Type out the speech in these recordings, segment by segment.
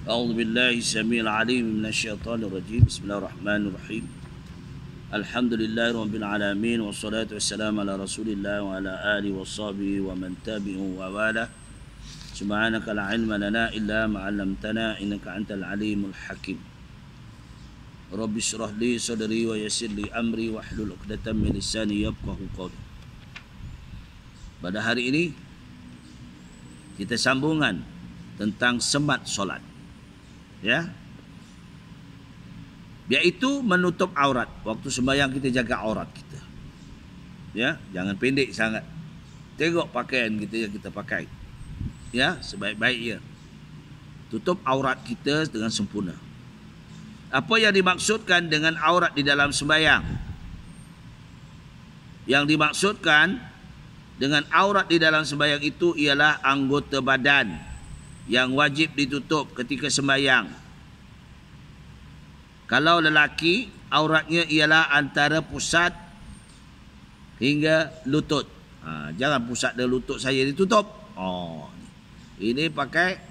أعوذ بالله السميع العليم من الشيطان الرجيم. بسم الله الرحمن الرحيم. الحمد لله رب العالمين والصلاة والسلام على رسول الله وعلى آله وصحبه ومن تبعه ووالاه. سبحانك لا علم لنا إلا ما علمتنا إنك أنت العليم الحكيم. رب اشرح لي صدري ويسر لي أمري واحلل عقدة من لساني يفقهوا قولي. Pada hari ini kita sambungan tentang semat solat, ya, yaitu menutup aurat. Waktu sembahyang kita jaga aurat kita, ya, jangan pendek sangat. Tengok pakaian kita yang kita pakai, ya, sebaik-baiknya. Tutup aurat kita dengan sempurna. Apa yang dimaksudkan dengan aurat di dalam sembahyang? Yang dimaksudkan dengan aurat di dalam sembahyang itu ialah anggota badan yang wajib ditutup ketika sembahyang. Kalau lelaki, auratnya ialah antara pusat hingga lutut. Jangan pusat dan lutut saya ditutup. Ini pakai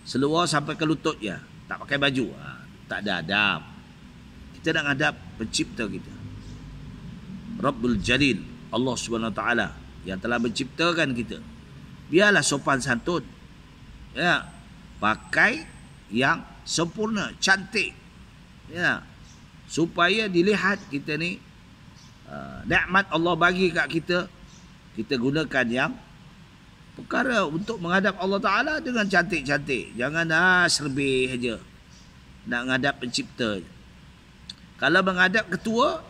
seluar sampai ke lutut ya, tak pakai baju. Tak ada adab. Kita nak hadap pencipta kita, Rabbul Jalil, Allah Subhanahu Wa Taala yang telah menciptakan kita. Biarlah sopan santun, ya, pakai yang sempurna, cantik, ya, supaya dilihat kita ni nikmat Allah bagi kat kita. Kita gunakan yang perkara untuk menghadap Allah Taala dengan cantik-cantik. Jangan serbih saja nak menghadap pencipta. Kalau menghadap ketua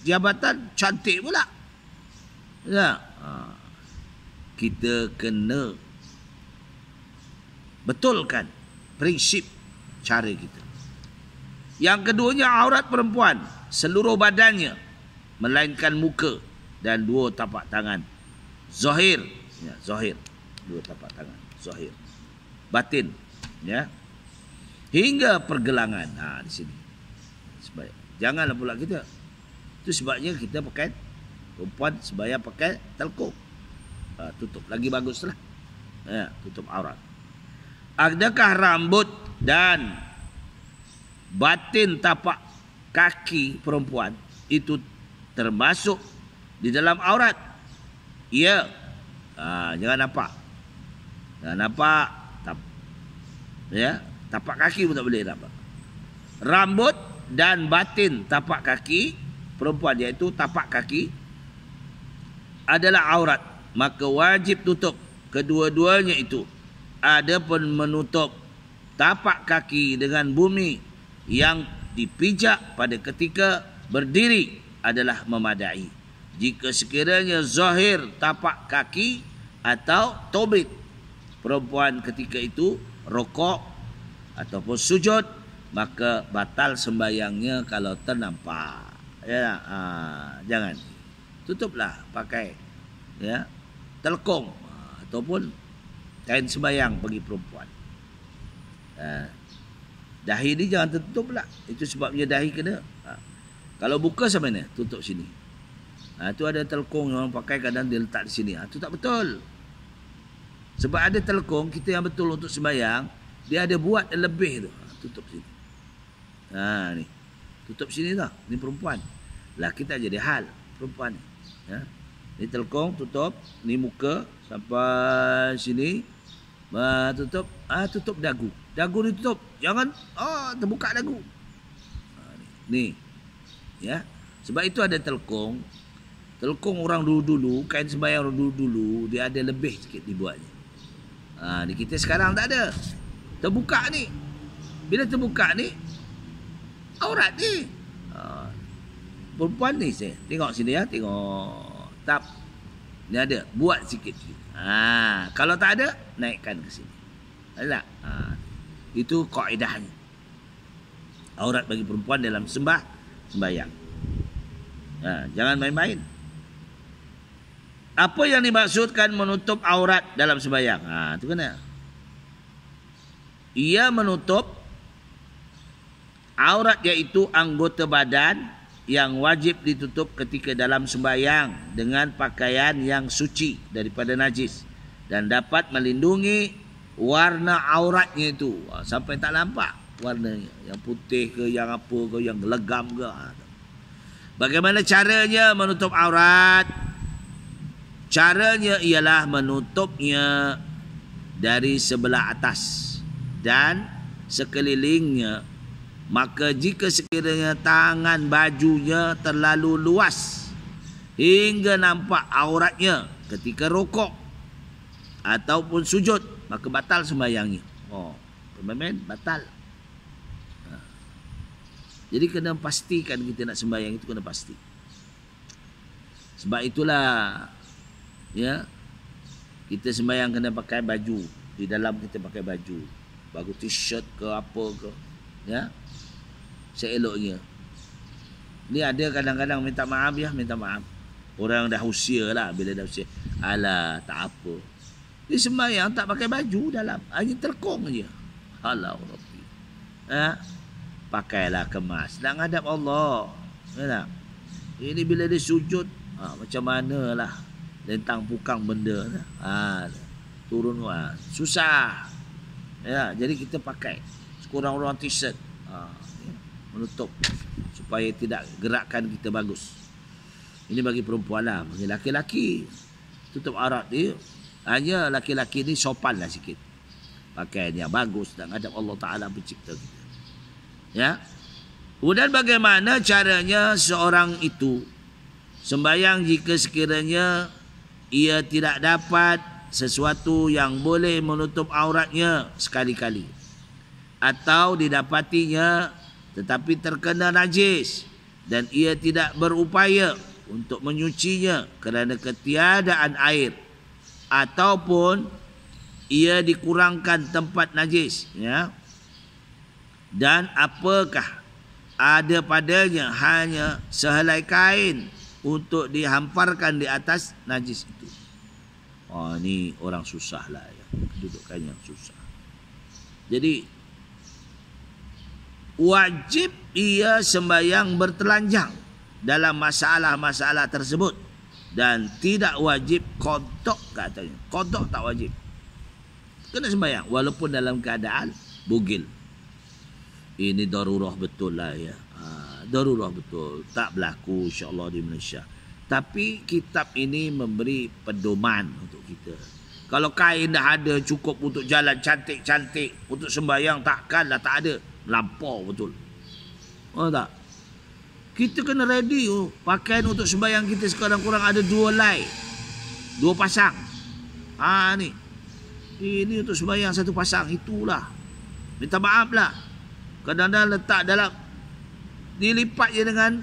jabatan cantik pula, ya. Kita kena betulkan prinsip cara kita. Yang keduanya, aurat perempuan seluruh badannya melainkan muka dan dua tapak tangan. Zahir, ya, zahir, dua tapak tangan, zahir. Batin, ya, hingga pergelangan. Di sini. Sebab janganlah pula kita. Itu sebabnya kita pakai, perempuan sembahyang pakai telkung. Tutup lagi baguslah. Ya, tutup aurat. Adakah rambut dan batin tapak kaki perempuan itu termasuk di dalam aurat? Ya. Jangan nampak. Jangan nampak. Ya, tapak kaki pun tak boleh nampak. Rambut dan batin tapak kaki perempuan, iaitu tapak kaki, adalah aurat, maka wajib tutup kedua-duanya itu. Adapun menutup tapak kaki dengan bumi yang dipijak pada ketika berdiri adalah memadai. Jika sekiranya zahir tapak kaki atau tobit perempuan ketika itu rokok ataupun sujud, maka batal sembahyangnya kalau ternampak. Ya, jangan. Tutuplah pakai, ya, telkung ataupun kain sembahyang bagi perempuan. Dahi ni jangan tertutup pula. Itu sebabnya dahi kena. Kalau buka sampai mana? Tutup sini. Itu ada telkung yang orang pakai, kadang dia letak di sini. Itu tak betul. Sebab ada telkung kita yang betul untuk sembahyang, dia ada buat lebih tu. Tutup sini. Ni. Tutup sini tau. Ni perempuan. Laki tak jadi hal. Perempuan ni. Ya. Ni telkung tutup. Ni muka sampai sini. Tutup. Tutup dagu. Dagu ni tutup. Jangan terbuka dagu. Ni. Ya. Sebab itu ada telkung. Telkung orang dulu-dulu, kain sembahyang orang dulu-dulu, dia ada lebih sikit dibuatnya. Ni kita sekarang tak ada. Terbuka ni. Bila terbuka ni, aurat ni. Perempuan ni saya tengok sini ya, tengok tap. Ni ada, buat sikit-sikit. Kalau tak ada, naikkan ke sini. Ada tak? Itu kaedahnya. Aurat bagi perempuan dalam sembahyang. Jangan main-main. Apa yang dimaksudkan menutup aurat dalam sembahyang? Itu kena. Ia menutup aurat, iaitu anggota badan yang wajib ditutup ketika dalam sembahyang dengan pakaian yang suci daripada najis dan dapat melindungi warna auratnya itu, sampai tak nampak warnanya, yang putih ke, yang apa ke, yang legam ke. Bagaimana caranya menutup aurat? Caranya ialah menutupnya dari sebelah atas dan sekelilingnya. Maka jika sekiranya tangan bajunya terlalu luas hingga nampak auratnya ketika rukuk ataupun sujud, maka batal sembahyangnya. Pemain batal. Jadi kena pastikan kita nak sembahyang itu, kena pasti. Sebab itulah ya, kita sembahyang kena pakai baju. Di dalam kita pakai baju, bagus t-shirt ke apa ke, ya, seeloknya. Ni ada kadang-kadang minta maaf ya, minta maaf. Orang dah usia lah, bila dah usia, alah tak apa, dia sembahyang tak pakai baju dalam, hanya terkong je. Alah Rabbi, pakailah kemas nak ngadap Allah. Ya, ini bila dia sujud, macam manalah lentang pukang benda, turun, susah. Ya, jadi kita pakai sekurang-kurang t-shirt, menutup supaya tidak gerakan kita bagus. Ini bagi perempuan lah. Bagi laki-laki tutup aurat dia, hanya laki-laki ni sopan lah sikit, pakaian yang bagus dan ngadap Allah Ta'ala pencipta kita. Ya. Kemudian bagaimana caranya seorang itu sembahyang jika sekiranya ia tidak dapat sesuatu yang boleh menutup auratnya sekali-kali, atau didapatinya tetapi terkena najis dan ia tidak berupaya untuk menyucinya kerana ketiadaan air, ataupun ia dikurangkan tempat najis, ya, dan apakah ada padanya hanya sehelai kain untuk dihamparkan di atas najis itu. Ni orang susah lah ya, kedudukannya susah. Jadi wajib ia sembahyang bertelanjang dalam masalah-masalah tersebut, dan tidak wajib qada katanya. Qada tak wajib, kena sembahyang walaupun dalam keadaan bugil. Ini darurah betul lah ya, darurah betul, tak berlaku insya-Allah di Malaysia. Tapi kitab ini memberi pedoman untuk kita. Kalau kain dah ada cukup untuk jalan cantik-cantik, untuk sembahyang takkanlah tak ada. Lampau betul. Tak? Kita kena ready. Pakaian untuk sembahyang kita sekarang kurang ada 2 helai, 2 pasang. Ni. Ini untuk sembahyang 1 pasang. Itulah. Minta maaf lah. Kadang-kadang letak dalam, dilipat je dengan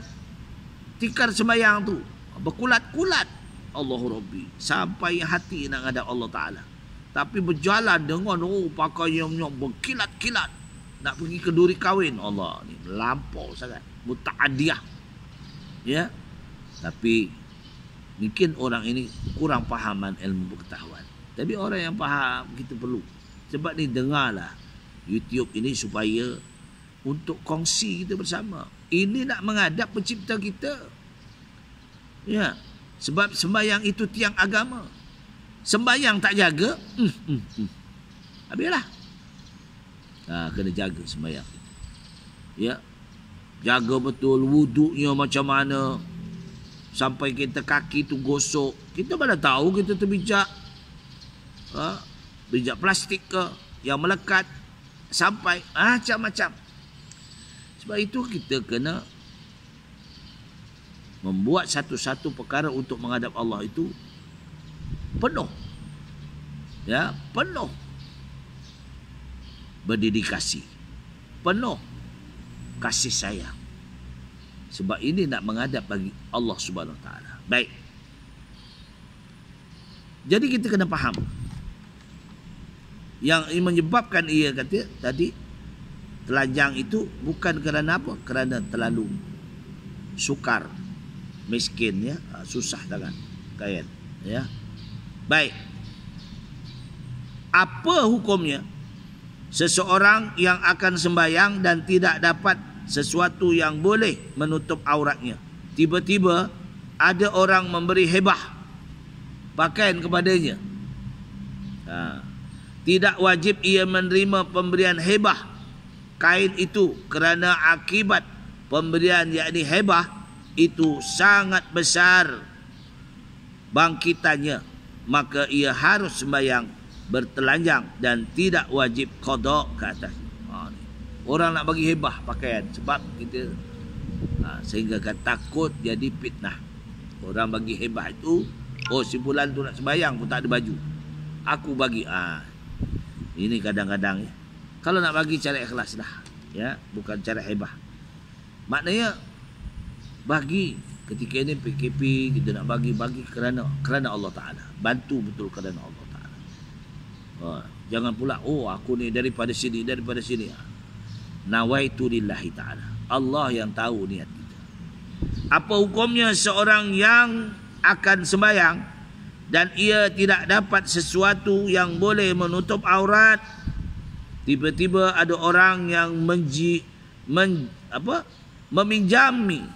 tikar sembahyang tu, berkulat-kulat. Allahu Rabbi, sampai hati nak ngadap Allah Ta'ala. Tapi berjalan dengan pakaiannya berkilat-kilat, nak pergi ke duri kahwin. Allah, ni melampau sangat, muta'adiyah. Ya. Tapi mungkin orang ini kurang fahaman ilmu pengetahuan. Tapi orang yang faham kita perlu. Sebab ni dengarlah YouTube ini supaya untuk kongsi kita bersama. Ini nak menghadap pencipta kita. Ya. Sebab sembahyang itu tiang agama. Sembahyang tak jaga, habislah. Kena jaga sembahyang. Ya. Jaga betul wuduknya macam mana, sampai kita kaki tu gosok. Kita mana tahu kita terbijak bijak plastik ke yang melekat sampai macam-macam. Sebab itu kita kena membuat satu-satu perkara untuk menghadap Allah itu penuh. Ya, penuh berdedikasi, penuh kasih sayang. Sebab ini nak menghadap bagi Allah Subhanahu Wa Taala. Baik. Jadi kita kena faham yang menyebabkan ia kata tadi telanjang itu bukan kerana apa? Kerana terlalu sukar, miskin, ya, susah tangan kain, ya. Baik. Apa hukumnya seseorang yang akan sembahyang dan tidak dapat sesuatu yang boleh menutup auratnya? Tiba-tiba ada orang memberi hebah pakaian kepadanya. Tidak wajib ia menerima pemberian hebah kain itu kerana akibat pemberian yakni hebah itu sangat besar bangkitannya, maka ia harus sembahyang bertelanjang dan tidak wajib qada ke atas. Orang nak bagi hebah pakaian sebab kita sehingga kan takut jadi fitnah. Orang bagi hebah itu, oh si fulan tu nak sembahyang pun tak ada baju, aku bagi. Ini kadang-kadang ya. Kalau nak bagi cara ikhlas dah, ya, bukan cara hebah. Maknanya bagi ketika ini PKP kita nak bagi kerana Allah Taala. Bantu betul kerana Allah Taala. Jangan pula aku ni daripada sini. Nawaitu lillahi taala. Allah yang tahu niat kita. Apa hukumnya seorang yang akan sembahyang dan ia tidak dapat sesuatu yang boleh menutup aurat, tiba-tiba ada orang yang meminjami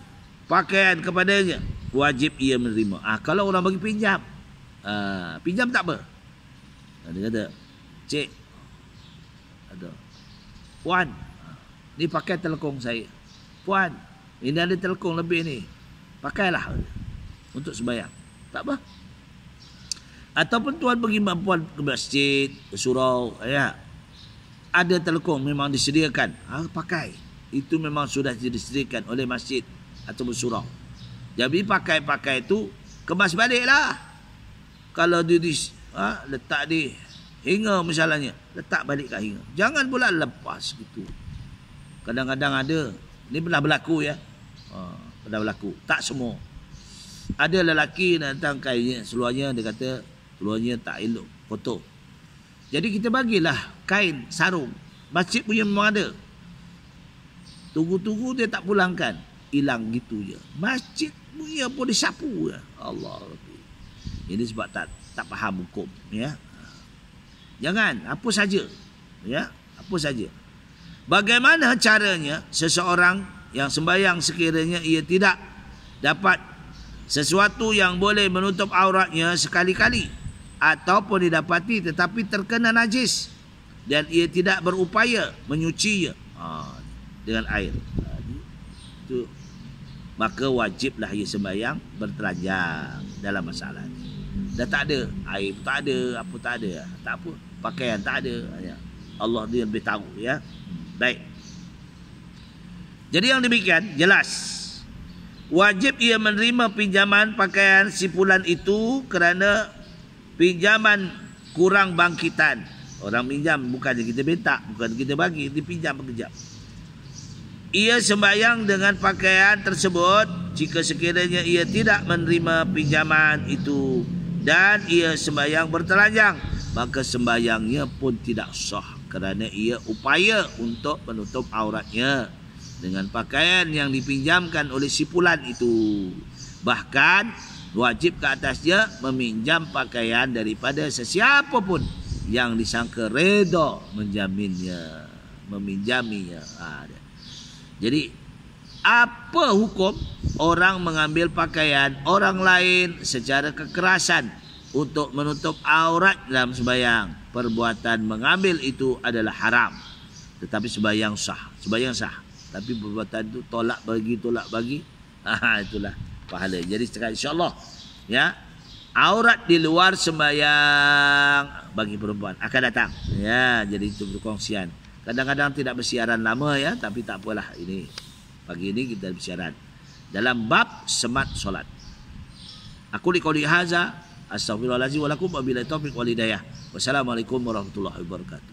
pakaian kepadanya, wajib ia menerima. Kalau orang bagi pinjam, pinjam tak apa. Dia kata, cik, ada puan, ni pakai telekong saya. Puan, ini ada telekong lebih ni, pakailah untuk sembahyang. Tak apa. Ataupun tuan pergi puan ke masjid, ke surau, ya, ada telekong memang disediakan, pakai. Itu memang sudah disediakan oleh masjid atau surau. Jadi pakai itu kemas baliklah. Kalau dia letak di hinga misalnya, letak balik kat hinga. Jangan pula lepas gitu. Kadang-kadang ada, ni pernah berlaku ya. Pernah berlaku. Tak semua. Ada lelaki datang kainnya, seluarnya dia kata seluarnya tak elok, kotor. Jadi kita bagilah kain sarung. Masjid punya memang ada. Tunggu-tunggu dia tak pulangkan, hilang gitu je. Masjid punya pun disapu je. Allah. Ini sebab tak faham hukum, ya. Jangan, apa saja, ya, apa saja. Bagaimana caranya seseorang yang sembahyang sekiranya ia tidak dapat sesuatu yang boleh menutup auratnya sekali-kali ataupun didapati tetapi terkena najis dan ia tidak berupaya menyucinya dengan air, itu maka wajiblah ia sembahyang bertelanjang dalam masalah ini. Dah tak ada air, tak ada apa, tak ada, tak apa, pakaian tak ada, ya. Allah dia lebih tahu, ya. Baik. Jadi yang demikian jelas wajib ia menerima pinjaman pakaian si fulan itu kerana pinjaman kurang bangkitan. Orang pinjam, bukannya kita minta, bukan kita bagi, dipinjam sekejap. Ia sembahyang dengan pakaian tersebut jika sekiranya ia tidak menerima pinjaman itu dan ia sembahyang bertelanjang, maka sembahyangnya pun tidak sah kerana ia upaya untuk menutup auratnya dengan pakaian yang dipinjamkan oleh si fulan itu. Bahkan wajib ke atasnya meminjam pakaian daripada sesiapa pun yang disangka reda menjaminnya, meminjaminya. Jadi apa hukum orang mengambil pakaian orang lain secara kekerasan untuk menutup aurat dalam sembahyang? Perbuatan mengambil itu adalah haram, tetapi sembahyang sah. Sembahyang sah, tapi perbuatan itu tolak bagi, itulah pahala. Jadi sekarang insya-Allah, ya, aurat di luar sembahyang bagi perempuan akan datang, ya. Jadi itu perkongsian. Kadang-kadang tidak bersiaran lama, ya, tapi tak apalah, ini pagi ini kita bersiaran dalam bab semat solat. Aku liqauli haza, astaghfirullahalazim wa lakum wa billahi taufiq wal hidayah. Wassalamualaikum warahmatullahi wabarakatuh.